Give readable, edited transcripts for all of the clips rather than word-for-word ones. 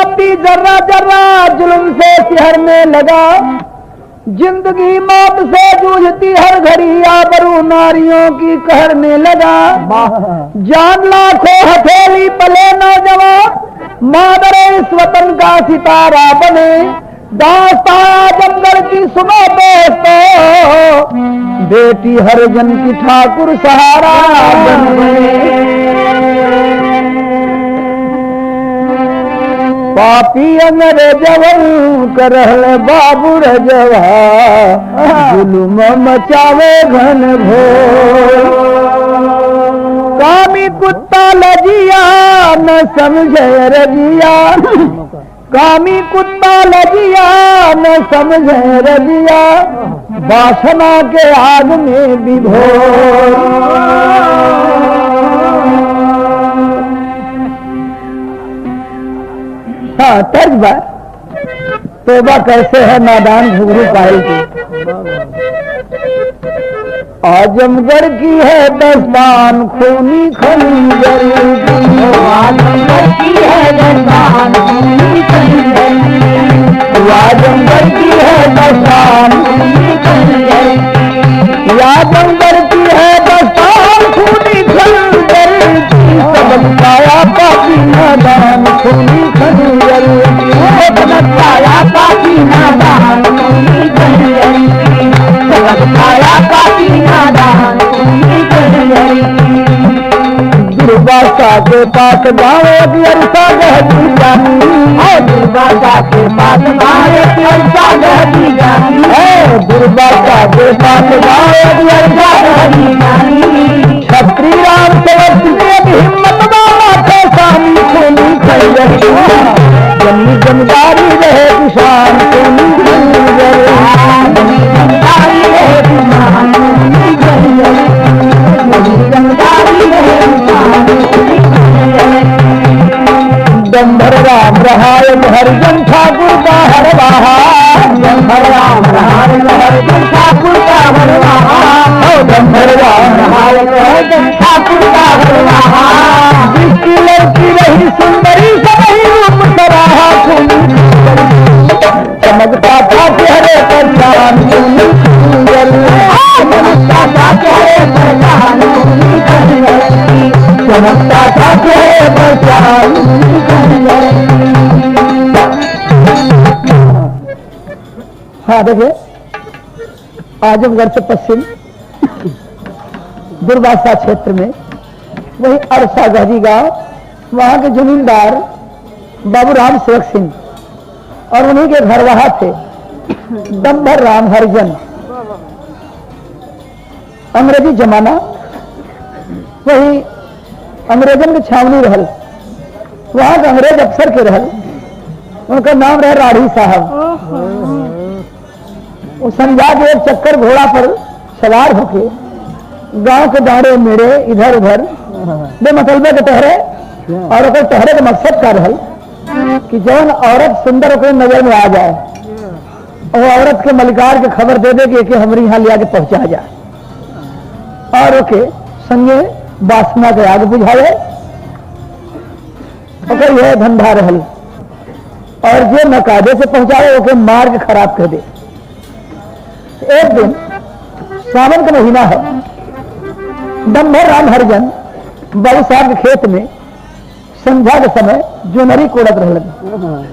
पापी जर्रा जर्रा जुल्म से सिहरने लगा। जिंदगी मौत से जूझती हर घड़ी आबरू नारियों की कहरने लगा। जान लाखों हथेली पले नौजवान मादरे इस वतन का सितारा बने। दास्ता जंगल की सुबह दोस्तों बेटी हरिजन की ठाकुर सहारा बने। पापी अंग्रेजवन करहल बाबू रजवा जुलुम मचावे घन घोर। कामी कुत्ता लजिया न समझे रजिया, कामी कुत्ता लजिया न समझे रजिया वासना के आग में विभोर। हाँ तर्ज बार तोबा कैसे है नादान घुघरू पायल की। आजमगढ़ की है दस्तान खूनी खंजर की। आजमगढ़ की है दस्तान खूनी खंजर की। आजमगढ़ की है दस्तान खूनी खंजर की। आजमगढ़ की है दस्तान खूनी खंजर की। सबक पाया पापी नादान खूनी खंजर की। सबक पाया पापी नादान खूनी खंजर की। सबक पाया पापी नादान खूनी खंजर की। दुर्वासा के पास गाँव की अरसा गहती जानी। दुर्वासा के पास गाँव की अरसा गहती जानी। दुर्वासा के पास गाँव की अरसा गहती जानी। छत्री राम समर्थ हिम्मत वाला थे सामी खूनी खंजर की। जमी जमींदारी रहे किसान खूनी खंजर। जमींदारी रहे किसान खूनी खंजर। जमींदारी रहे किसान खूनी खंजर। दंभर राम रहाय हरिजन ठाकुर का हरवाहा। दंभर राम रहाय हरिजन ठाकुर का हरवाहा। दंभर राम रहाय हरिजन ठाकुर का हरवाहा। जिसकी लड़की रही सुंदरी सही रूप सराहा खूनी चमकता था चेहरे पर चांद खूनी खंजर। चमकता था चेहरे पर चांद खूनी खंजर। चमकता था चेहरे पर चांद खूनी खंजर। हाँ देखिए आजमगढ़ से पश्चिम दुर्वासा क्षेत्र में वही अरसा गहरी गांव, वहां के जमींदार बाबूराम सेवक सिंह और उन्हीं के घर वहां थे दंभर राम हरिजन। अंग्रेजी जमाना वही अंग्रेजन के छावनी रहल, वहां के अंग्रेज अफसर के रहल, उनका नाम रहे राठी साहब। वो संध्या के एक चक्कर घोड़ा पर सवार होके गांव के दायरे मेरे इधर उधर बेमतलबे के टहरे। और ओकर टहरे का मकसद का रहल कि जौन औरत सुंदर ओकरे नजर में आ जाए वो औरत के मलिकार के खबर दे दे कि हमारे यहाँ ले आके पहुंचा जाए और ओके संगे वासना के आग बुझावे। ओकर यह धंधा रहल और जो नकादे से पहुंचावे ओके मार के खराब कर दे। एक दिन सावन का महीना है, दंभर राम हरिजन बाबू साहब के खेत में संध्या के समय जोनरी कोड़त रहलन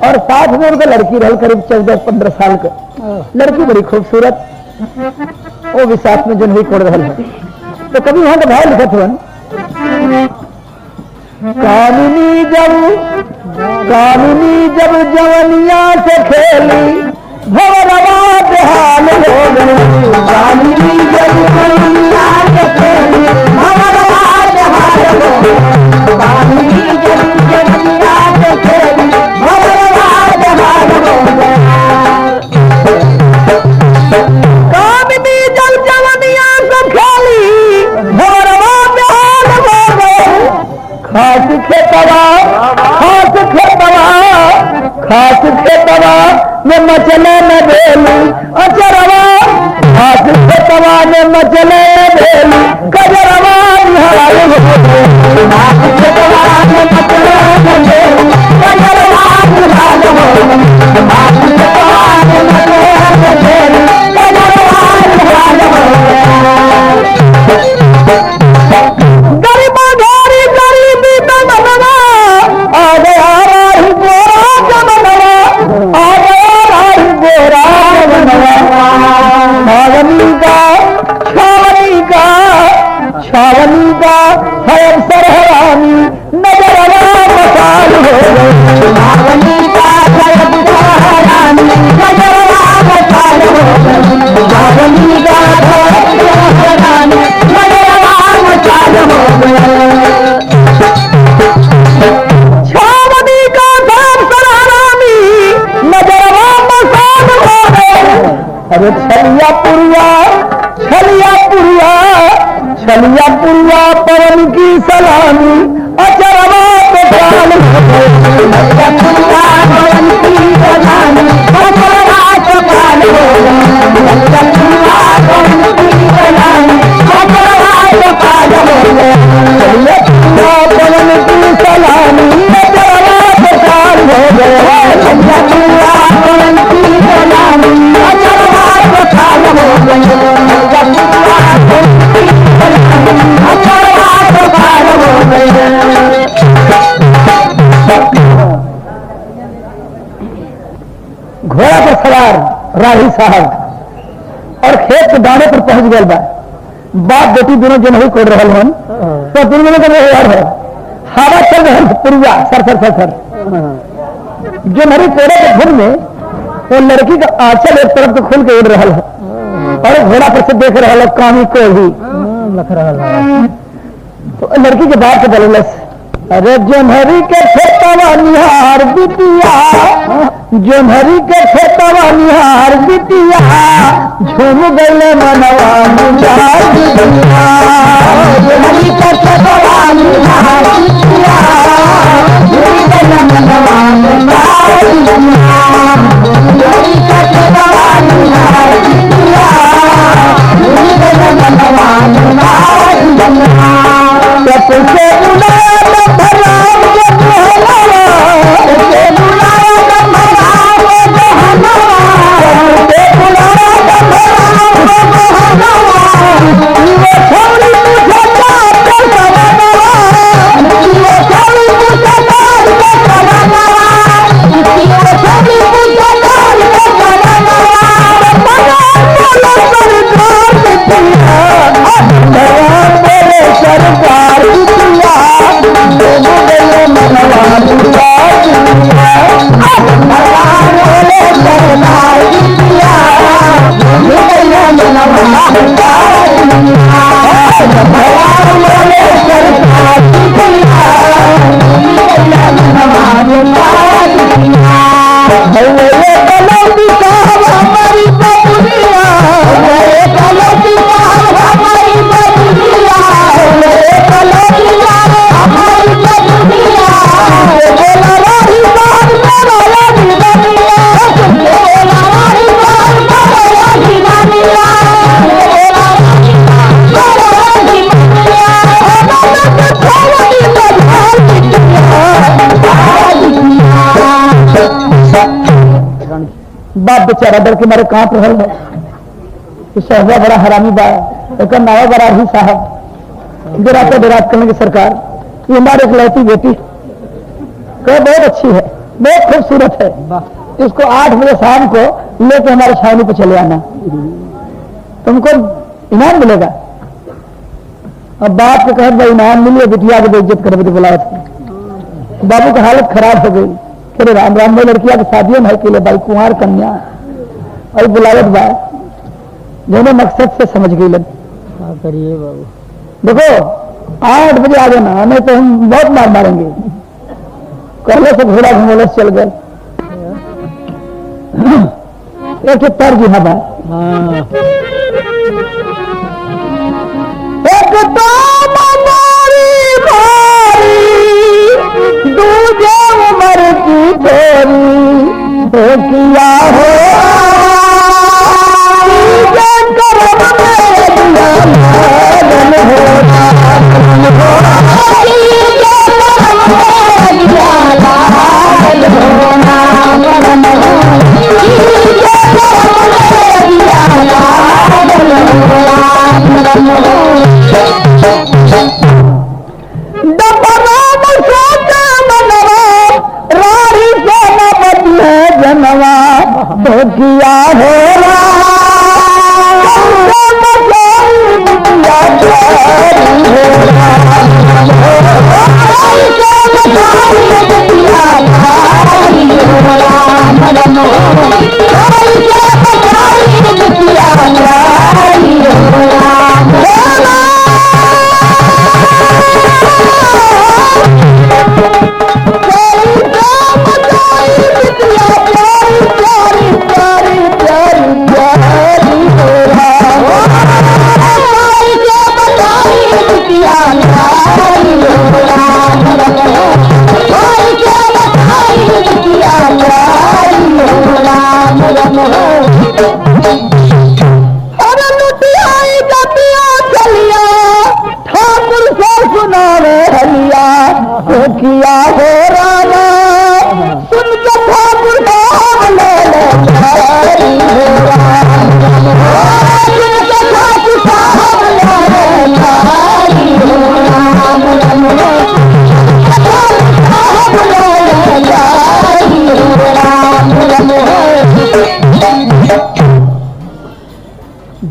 और साथ में उनका लड़की रहल करीब 14-15 साल का लड़की, बड़ी खूबसूरत। वो भी साथ में जोनरी कोड़ रहल है। तो कभी वहां का भाव लिखत हुआ कानूनी जब जवनिया से खेली भवरवा बेहाल हो गई। कानूनी जब जवनिया से खेली भवरवा बेहाल हो गई। कानूनी जब जवनिया से खेली भवरवा बेहाल हो गई। कानूनी जब जवनिया से खेली भवरवा बेहाल हो गई। खास खेतवा में मचले न भेली अचरवा। खास खेतवा में मचले न भेली कजरवा निहाल हो गई। खास खेतवा में मचले न भेली कजरवा निहाल अरे छलिया पुरिया पवन की सलामी अचरवा पे काल पवन की सलामी अचरवा पे काल पवन की सलामी अचरवा पे काल पवन की सलामी अचरवा पे काल हो गए पवन की सलामी अचरवा पे काल हो गए घोड़ा पर सवार राही साहब और खेत के दाने पर पहुंच गए बाप बेटी दोनों जनही कोड़ रहा हन तो दोनों में यार है हवा चल रहा पुरिया सर जनहरी कोड़े के धुन में वो लड़की का आंचल एक तरफ से खुल के उड़ रहा है और घोड़ा पर से देख रहा है कामी को ही लख रहा तो लड़की के बाप से बोलस अरे जनहरी के खेतवा निहार बिटिया जनहरी के खेतवा निहार बिटिया झूम गए मनवा मुझार बिटिया जनहरी के खेतवा निहार बिटिया झूम गए मनवा मुझार बिटिया जनहरी के खेतवा निहार बिटिया झूम गए मनवा मुझार बिटिया सबसे बाप बेचारा डर के मारे कांप रहा है सहजा बड़ा हरामी बा एक नावा बड़ा ही साहब डराते करेंगे सरकार ये हमारे इकलौती बेटी बहुत अच्छी है बहुत खूबसूरत है इसको 8 बजे शाम को लेके हमारे छावनी पे चले आना तुमको इनाम मिलेगा। अब बाप को कहे भाई इनाम मिले बिटिया की बेइज्जत करे बेटी बुलाया था बाबू की हालत खराब हो गई फिर राम राम में लड़किया की शादियों में के लिए भाई कुंवर कन्या और बुलावत बा दोनों मकसद से समझ गई लग करिए बाबू देखो 8 बजे आ जाना नहीं तो हम बहुत मार मारेंगे करले से घोड़ा घुमोले चल गए एक तर जी हवा एक तो मनारी भारी दूजे उमर की छोरी तो किया हो जनवा तो किया हो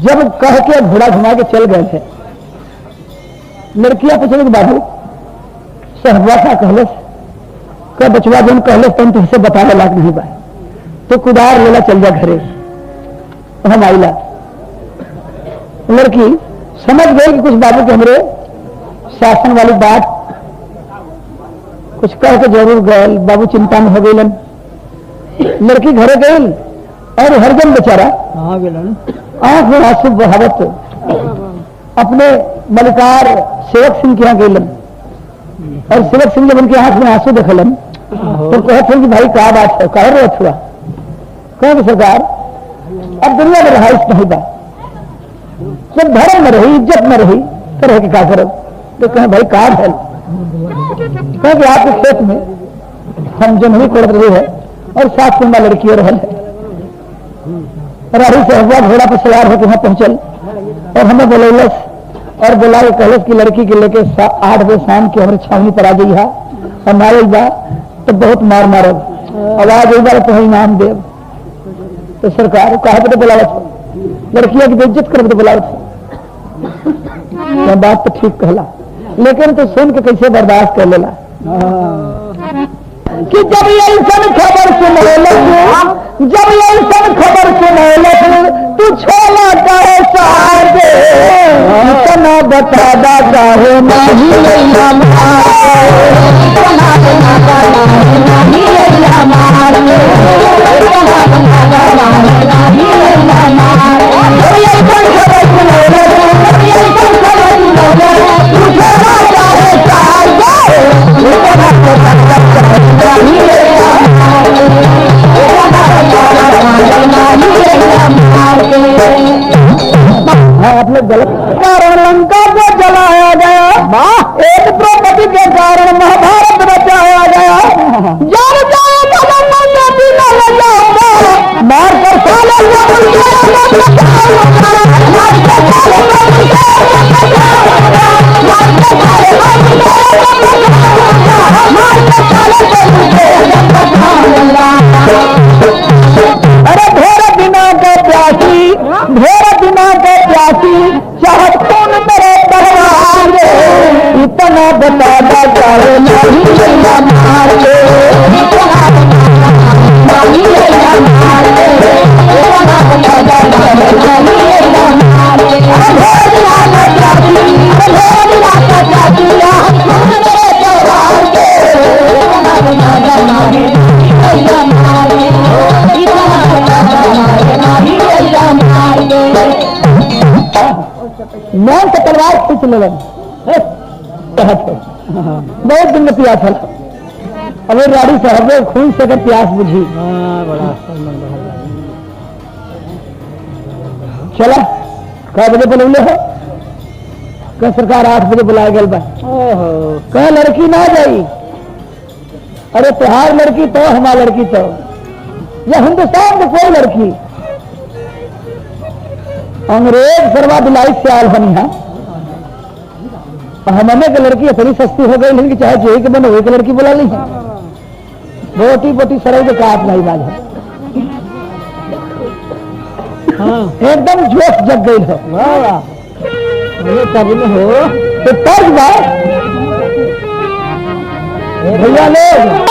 जब कह के घोड़ा घुमा के चल गए थे, लड़कियां पूछे कि बाबू सहबा का कहलस का बचवा जन कहलस तुम तुझसे बताने लायक नहीं बा, तो कुदार लेला चल जा घरे। हम आईला लड़की समझ गई कि कुछ बाबू के हमरे शासन वाली बात कुछ कह के जरूर गए, बाबू चिंता में हो गई। लड़की घरे गई और हरजन बेचारा आंख में आंसू बहावत अपने मलिकार सेवक सिंह के यहाँ गई। और सेवक सिंह जब उनके आंख में आंसू देखलन तो कहते कि भाई क्या बात है, कह रहे हुआ कहें सरकार अब दुनिया में रहाइश नहीं बा, जब धर्म में रही इज्जत में रही तो रह के क्या करो। तो कहें भाई क्या है, कहें कि आपके खेत में हम जो नहीं कोड़ रही है और 7 कुंडा लड़की और है। राही से हुआ घोड़ा पर सवार होकर वहां पहुंचल और हमें बोलौलस और बोला कहलस की लड़की के लेके 8 बजे शाम की हमारे छावनी पर आ गई है और मारे बा तो बहुत मार मारब, आवाज एक बार तो इनाम देव। तो सरकार कहा तो बुलावत लड़कियां की बेइज्जत कर बुलावत बात तो ठीक कहला, लेकिन तो सुन के कैसे बर्दाश्त कर लेला कि जब ये खबर सुनौलस, जब ये खबर सुनौलस तू छोला करे सादे इतना बतादा चाहे नहीं लैला आप लोग गलत कारण लंका को जलाया गया, एक द्रौपदी के कारण महाभारत बचाया गया। जब मार कर अरे ढेर बिना के प्यासी, ढेर बिना के प्यासी चाहत कौन मेरे दरबार इतना बताना चाहे नहीं लैला मार के, मैं से तलवार खींच ले बहुत दिन में प्यास है। अब राड़ी साहब खून से अगर प्यास बुझी चला कै बजे बुलौले हो, कह सरकार 8 बजे बुलाया गया बा, कह लड़की ना जाई। अरे त्योहार लड़की तो हमारा लड़की तो या हिंदुस्तान में कोई लड़की अंग्रेज सरवा दिलाई से आल बनी है। हमने के लड़की इतनी सस्ती हो गई लेकिन चाहे जो के बने वही के लड़की बुला ली है। बोटी बोटी सरव के काट नहीं बाज है, एकदम जोश जग गई हो। तब में हो तो तर्ज बा भैया लोग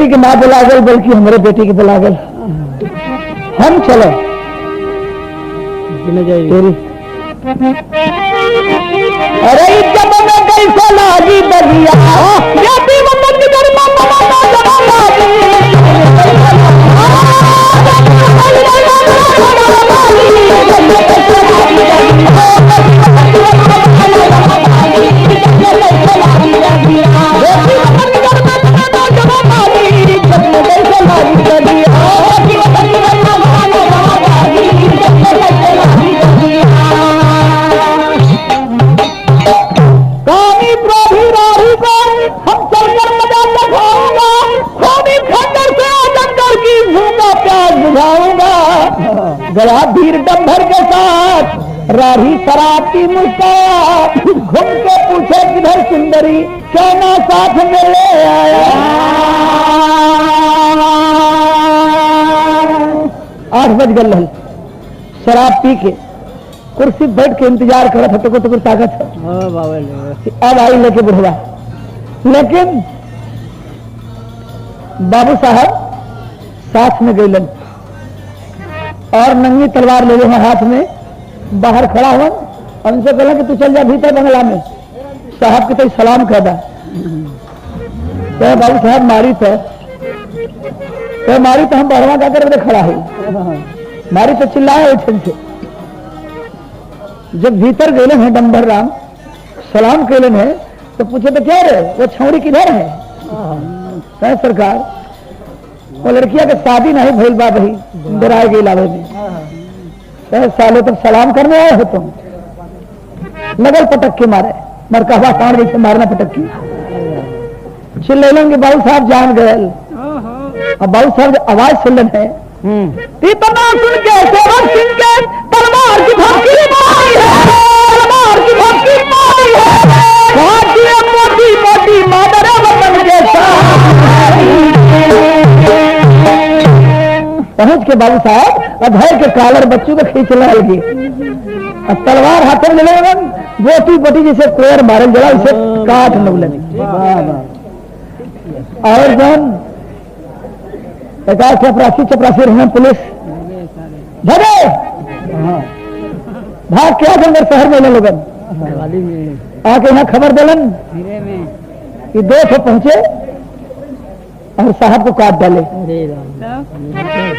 बेटी की माँ बुला गल, बल्कि हमारे बेटी की बुला गल। हम चलो तेरी अरे जब मैं कैसे लागी बगिया गया वीर डंभर के साथ राही शराबी मुस्कान घूम के पूछे किधर सुंदरी क्या ना साथ में ले आया। 8 बज गल शराब पी के कुर्सी बैठ के इंतजार कर रहा था तो टुकुर ताकत अब आई लेके बुढ़वा। लेकिन बाबू साहब साथ में गईलन और नंगी तलवार ले हैं हाथ में, बाहर खड़ा हुआ। उनसे कहला कि तू चल जा भीतर बंगला में, साहब के तो सलाम कर दा। तो बाबू साहब मारी तो मारी तो हम बढ़वा जाकर बड़े खड़ा हुई मारी तो चिल्लाए उठन से। जब भीतर गए हैं डंबर राम सलाम कैले हैं तो पूछे तो क्या रे वो छौड़ी किधर है। सरकार वो लड़किया के शादी नहीं भइल बा भाई डराए गई लावे में सालों तक सलाम करने आए हो तुम। लगल पटक के मारे मरकहवा सांड जैसे मारना पटक के चिल्लेंगे बाबू साहब जान गए। अब बाबू साहब आवाज सुन है इतना सुन के सेवक सिंह के तलवार की भक्ति मारी है, तलवार की भक्ति मारी है, मोटी मोटी मादर वतन के पहुंच के बाबू साहब अधर के कालर बच्चों को खींच लगी तलवार हाथ में ले बोटी बोटी जैसे कोयर मारल जला उसे काट लगल। और जन 50-चपरासी रहना पुलिस भगे भाग क्या अंदर शहर में लोगन आके यहाँ खबर दिलन कि 200 पहुंचे और साहब को काट डाले।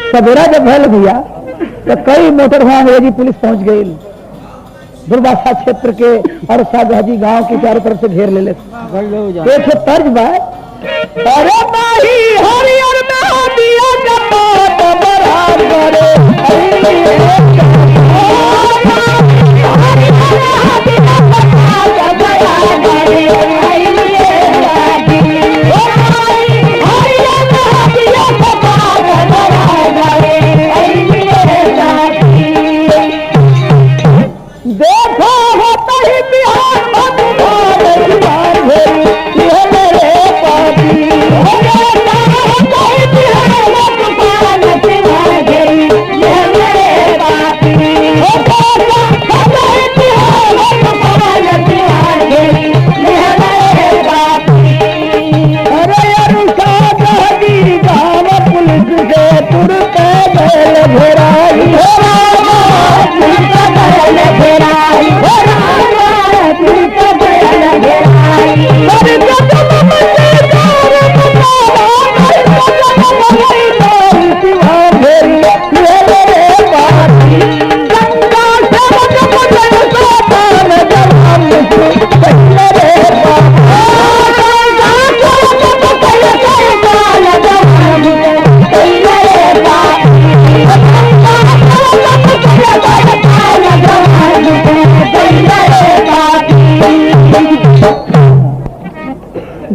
सवेरा जब भैल भैया तो कई मोटर वहां अंग्रेजी पुलिस पहुंच गई दुर्वासा क्षेत्र के और सागाजी गांव के चारों तरफ से घेर ले लेते। एक तर्ज बात अरे माही हरियर में दिया जपात बराबर देखो होता ही बिहार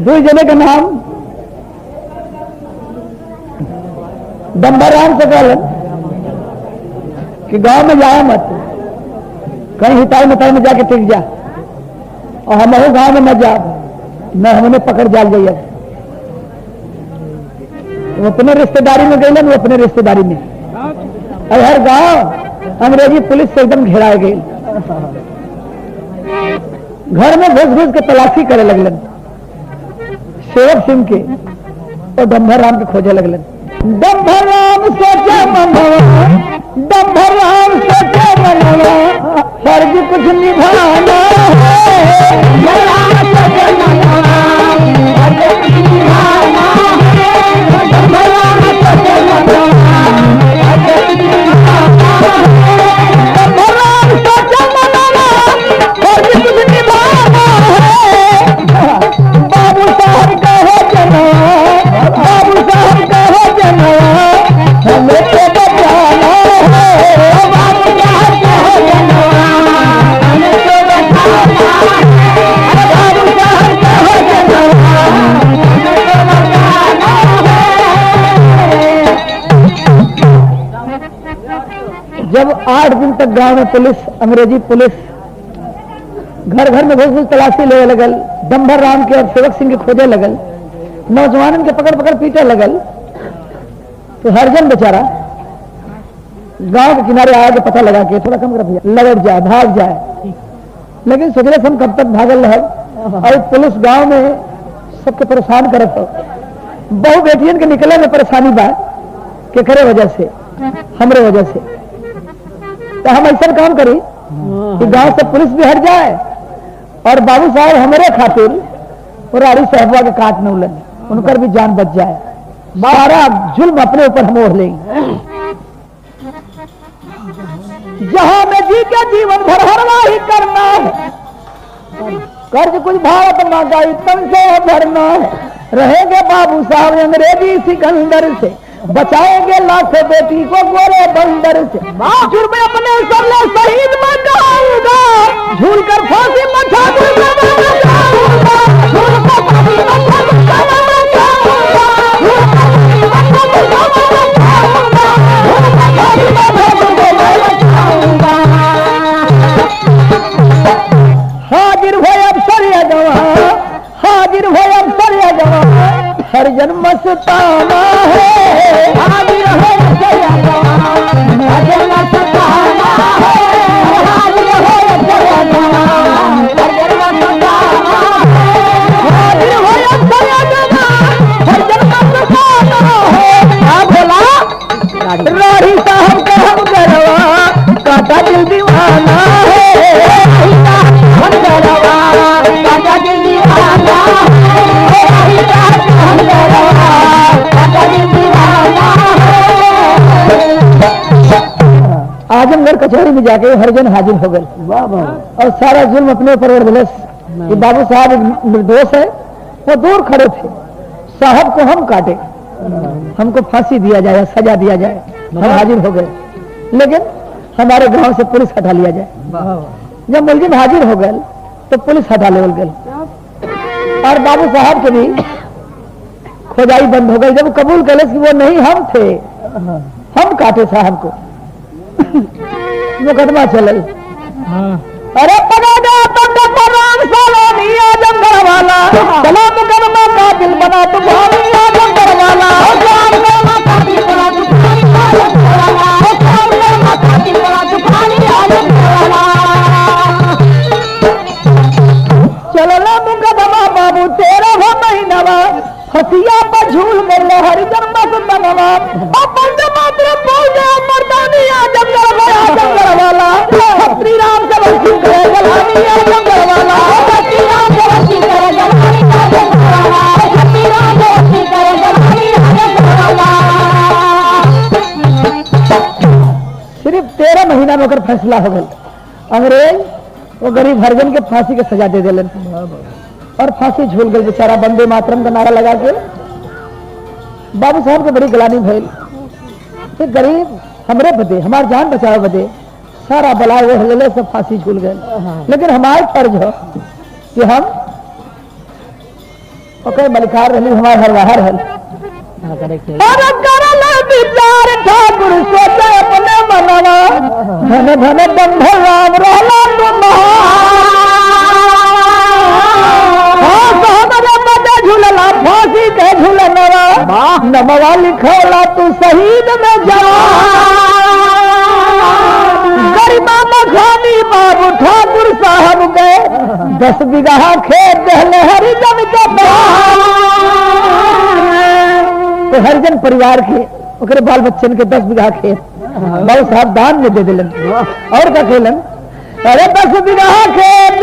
दो जने का नाम डंबराम से कहलन कि गांव में जाए मत, कहीं हिताई मताई में जाके टिक जा और हम गांव में न जा, न हमने पकड़ जाल जाइए। वो अपने रिश्तेदारी में गए, वो अपने रिश्तेदारी में और हर गांव अंग्रेजी पुलिस से एकदम घेराए गए। घर में घुस घुस के तलाशी करे लगलन सेवक सिंह के और डम्भर राम के खोजे लगलन। डम्भर राम सोचे मनवा, डम्भर राम सोचे मनवा, फर्ज कुछ निभाना है। बाबू साहब का हो जनवा, बाबू साहब का हो जनवा, हमें तो बचाना है। बाबू साहब का हो जनवा, हमें तो बचाना है। बाबू साहब का हो जनवा, हमें तो बचाना है। जब 8 दिन तक गांव में पुलिस, अंग्रेजी पुलिस घर घर में घुस तलाशी ले लगल, डम्भर राम के और सेवक सिंह के खोजे लगल, नौजवानों के पकड़ पकड़ पीटे लगल, तो हरजन बेचारा गांव के किनारे आके पता लगा के थोड़ा कम कर भैया, लौट जाए, भाग जाए। लेकिन सोचले हम कब तक भागल रह, और पुलिस गांव में सबके परेशान करत हो। बहु बेटियन के निकले में परेशानी बा के करे वजह से, हमरे वजह से। तो हम ऐसा काम करी कि गांव से पुलिस भी हट जाए और बाबू साहब हमारे खातिर राड़ी साहबा के काट न उलन, उनकर भी जान बच जाए। सारा जुल्म अपने ऊपर हम ओढ़ लेंगे। जहां में जी के जीवन भर हरवा ही करना है, कर्ज कुछ भारत महंगाई तन से भरना है। रहेंगे बाबू साहब अंग्रेजी सिकंदर से, बचाएंगे लाखों बेटी को गोरे बंदर से। जुर्म अपने सरले शहीद में जाऊंगा, झूल कर फांसी मचा दूंगा। हाजिर हो अफसर या जवान, हाजिर हो अफसर या जवान, हर जन्म सताना है। हाजिर हो अफसर या जवान, हर जन्म सताना है। हाजिर हो अफसर या जवान, हर जन्म सताना है। हाजिर हो अफसर या जवान, हर जन्म सताना है। हाँ बोला राही साहब का हम गरवा, काटा दिल दीवाना है। हम गरवा, काटा दिल दीवाना है। राही साहब का हम गरवा, काटा दिल दीवाना है। आजमगढ़ कचहरी में जाके हरिजन हाजिर हो गए और सारा जुल्म अपने ऊपर ओढ़ दिलस कि बाबू साहब निर्दोष है, वो दूर खड़े थे। साहब को हम काटे, हमको फांसी दिया जाए, सजा दिया जाए। हम हाजिर हो गए, लेकिन हमारे गांव से पुलिस हटा लिया जाए। जब मुलजिम हाजिर हो गए तो पुलिस हटा ले गए और बाबू साहब के भी खोजाई बंद हो गई। जब कबूल करे कि वो नहीं हम थे, हम काटे साहब को, मुकदमा चलल। अरे पगा दे आजमगढ़ वाला, चला मुकदमा कातिल बना तुम्हारी आजमगढ़ वाला। चलला मुकदमा बाबू तेरा हो महीनवा, हसिया पर झूल गए हरि जन्म सुतनवा। मात्र पूजा मर्दानी आजमगढ़ वाला, आजमगढ़ वाला। श्री राम से वंशी करे जलानी आजमगढ़ वाला। श्री राम से वंशी करे जलानी आजमगढ़ वाला। श्री राम से वंशी करे जलानी आजमगढ़ वाला। सिर्फ 13 महीना में फैसला हो गया। अंग्रेज वो गरीब हरिजन के फांसी के सजा दे दिलन और फांसी झूल गए बेचारा। वंदे मातरम का नारा लगा के बाबू साहब के बड़ी गलानी भइल। तो गरीब हमरे बदे, हमार जान बचावे बदे सारा बलाय वो हले सब फांसी झूल गए। लेकिन हमारे फर्ज हो कि हम ओके मलिकार रही, हमारे हरवाहर है। ठाकुर सोचे अपने मनवा, धन धन डम्भर राम रहला झूलला फांसी के झूलनवा। नमवा लिखोला तू शहीद में जवा। गरीबा मखानी बाबू ठाकुर साहब गए 10 बीघा खेत दहले हरिजन के तो हरिजन परिवार के ओकरे बाल बच्चन के 10 बीघा खेत बाबू साहब दान में दे दिलन। और का खेलन, अरे 10 बीघा खेत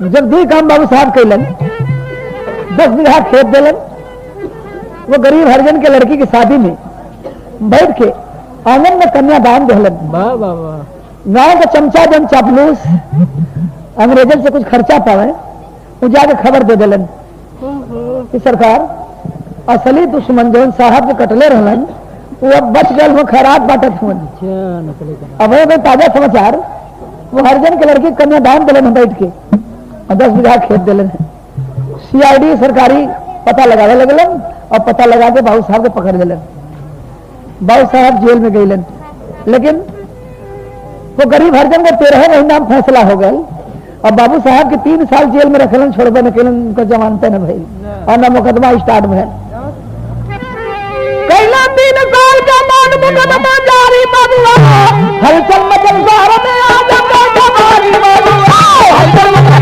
जब दी काम बाबू साहब कैलन 10 बीघा खेत दिलन। वो गरीब हरिजन के लड़की की शादी में बैठ के आंगन में कन्यादान दिलन। गांव का चमचा जन चापलूस अंग्रेजन से कुछ खर्चा पावे वो जाके खबर दे दिलन कि सरकार असली दुश्मन जो साहब के कटले रहलन वो अब बच गल, वो खैरात बांटत हुए। अब ताजा समाचार, वो हरिजन के लड़की कन्यादान दिलन बैठ के 10 बीघा खेत दिलन। सीआईडी सरकारी पता लगावे लगलन और पता लगा के बाबू साहब के पकड़ दिलन। बाबू साहब जेल में गईलन, लेकिन वो गरीब हरिजन को 13 महीना में फैसला हो गया और बाबू साहब के 3 साल जेल में रखलन, छोड़बे न केलन, उनका जमानत न भइल और न मुकदमा स्टार्ट भइल। कैला 3 साल का मान मुकदमा जारी बाबूआ हलचल मचल शहर में आ जब हमारी बाबूआ हलचल मचल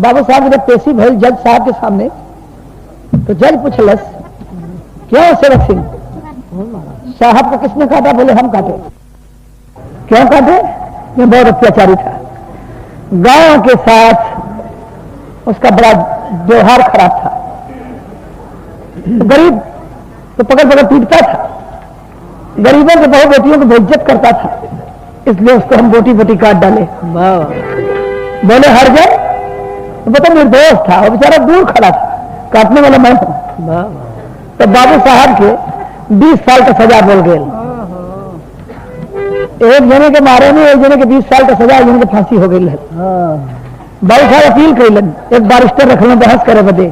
बाबू साहब जब पेशी भइल जज साहब के सामने तो जज पूछलस, क्यों सेवक सिंह साहब को किसने काटा? बोले हम काटे। क्यों काटे? ये बहुत अत्याचारी था, गांव के साथ उसका बड़ा व्यवहार खराब था, गरीब तो पकड़ पकड़ पीटता था, गरीबों के बहु बेटियों को बेइज्जत करता था, इसलिए उसको हम बोटी बोटी काट डाले। बोले हरिजन वो तो निर्दोष था, वो बेचारा दूर खड़ा था, काटने वाला मैं हूं। तो बाबू साहब के 20 साल का सजा बोल गए। एक जने के मारे में एक जने के 20 साल का सजा, एक जने के फांसी हो गई है। बाबू साहब अपील कैलन, एक बारिस्टर रखलन बहस करे बदे।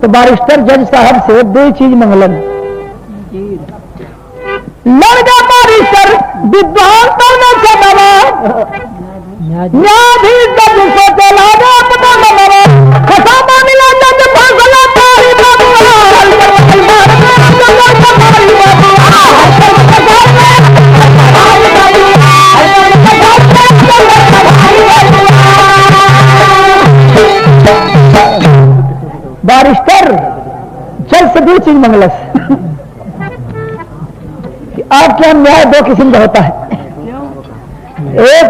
तो बारिस्टर जज साहब से 2 चीज मंगलन। लड़का बारिस्टर विद्वान करने से दवा न्यायाधीश जज से चला दे अपना नंबर खसाबा मिला जज फैसला तारी बारिस्टर जज से 2 चीज मंगलस कि आपके यहाँ न्याय 2 किस्म का होता है। एक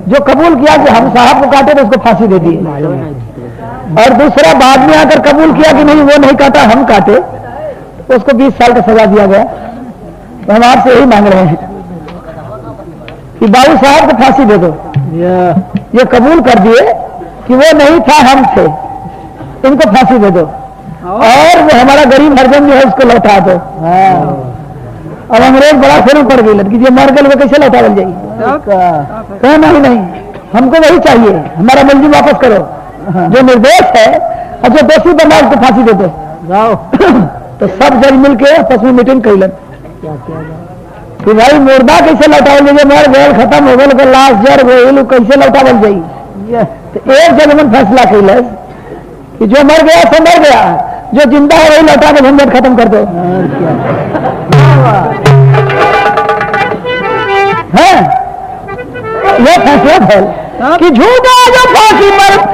जो कबूल किया कि हम साहब को काटे तो उसको फांसी दे दी, और दूसरा बाद में आकर कबूल किया कि नहीं वो नहीं काटा हम काटे तो उसको 20 साल का सजा दिया गया। तो हम आपसे यही मांग रहे हैं कि बाबू साहब को फांसी दे दो। ये कबूल कर दिए कि वो नहीं था हम थे, इनको फांसी दे दो, और वो हमारा गरीब हरिजन जो है उसको लौटा दो। अब अंग्रेज बड़ा फिर पड़ गई कि ये मर गए वो कैसे लौटा बन जाएगी? नहीं, हमको वही चाहिए, हमारा मुलजिम वापस करो, जो निर्दोष है और जो दोषी बना उसको फांसी दे दो। तो सब जज मिलके आपस में मीटिंग कैलन क्या किया जाए कि भाई मुर्दा कैसे लौटाओ जे मर गए खत्म हो गए लाश जर गई कैसे लौटावल जाई। तो एक जगह में फैसला कैल कि जो मर गया तो मर गया, जो जिंदा है वही लौटा के झंझट खत्म कर दो। है ये फैसला है कि झूठा जो फांसी पर